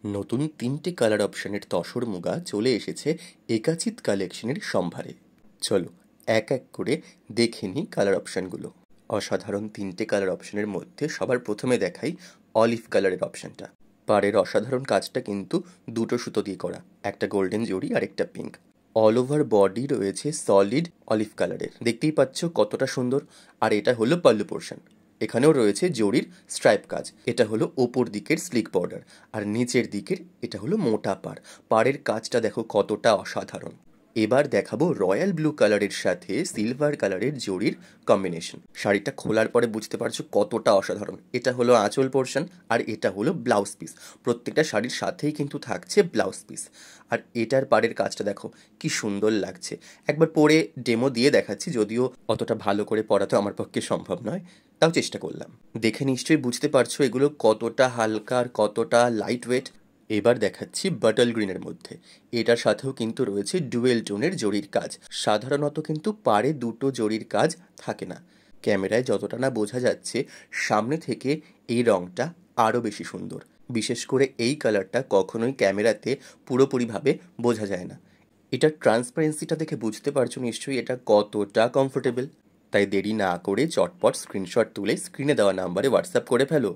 নতুন ৩টে কালার অপশনের তসর মুগা চলে এসেছে একাচিৎ কালেকশনের সম্ভারে। চলো এক এক করে দেখে নিই কালার অপশনগুলো। অসাধারণ ৩টে কালার অপশনের মধ্যে সবার প্রথমে দেখাই অলিভ কালারের অপশনটা। পাড়ের অসাধারণ কাজটা কিন্তু দুটো সুতো দিয়ে করা, একটা গোল্ডেন জরি আর একটা পিঙ্ক। অল ওভার বডি রয়েছে সলিড অলিভ কালারের, দেখতেই পাচ্ছ কতটা সুন্দর। আর এটা হলো পাল্লু পোর্শন, এখানেও রয়েছে জরির স্ট্রাইপ কাজ। এটা হলো ওপর দিকের স্লিক বর্ডার, আর নিচের দিকের এটা হলো মোটা পাড়। পাড়ের কাজটা দেখো কতটা অসাধারণ। এবার দেখাবো রয়্যাল ব্লু কালারের সাথে সিলভার কালারের জরির কম্বিনেশন। শাড়িটা খোলার পরে বুঝতে পারছো কতটা অসাধারণ। এটা হলো আঁচল পোর্শন আর এটা হলো ব্লাউজ পিস। প্রত্যেকটা শাড়ির সাথেই কিন্তু থাকছে ব্লাউজ পিস। আর এটার পাড়ের কাজটা দেখো কি সুন্দর লাগছে। একবার পরে ডেমো দিয়ে দেখাচ্ছি, যদিও অতটা ভালো করে পরা তো আমার পক্ষে সম্ভব নয়, তাও চেষ্টা করলাম। দেখে নিশ্চয়ই বুঝতে পারছো এগুলো কতটা হালকা আর কতটা লাইট ওয়েট। এবার দেখাচ্ছি বাটল গ্রিনের মধ্যে। এটার সাথেও কিন্তু রয়েছে ডুয়েল টোনের জরির কাজ। সাধারণত কিন্তু পাড়ে দুটো জরির কাজ থাকে না। ক্যামেরায় যতটা না বোঝা যাচ্ছে, সামনে থেকে এই রঙটা আরও বেশি সুন্দর। বিশেষ করে এই কালারটা কখনোই ক্যামেরাতে পুরোপুরিভাবে বোঝা যায় না। এটার ট্রান্সপারেন্সিটা দেখে বুঝতে পারছো নিশ্চয়ই এটা কতটা কমফোর্টেবল। তাই দেরি না করে চটপট স্ক্রিনশট তুলে স্ক্রিনে দেওয়া নাম্বারে হোয়াটসঅ্যাপ করে ফেলো।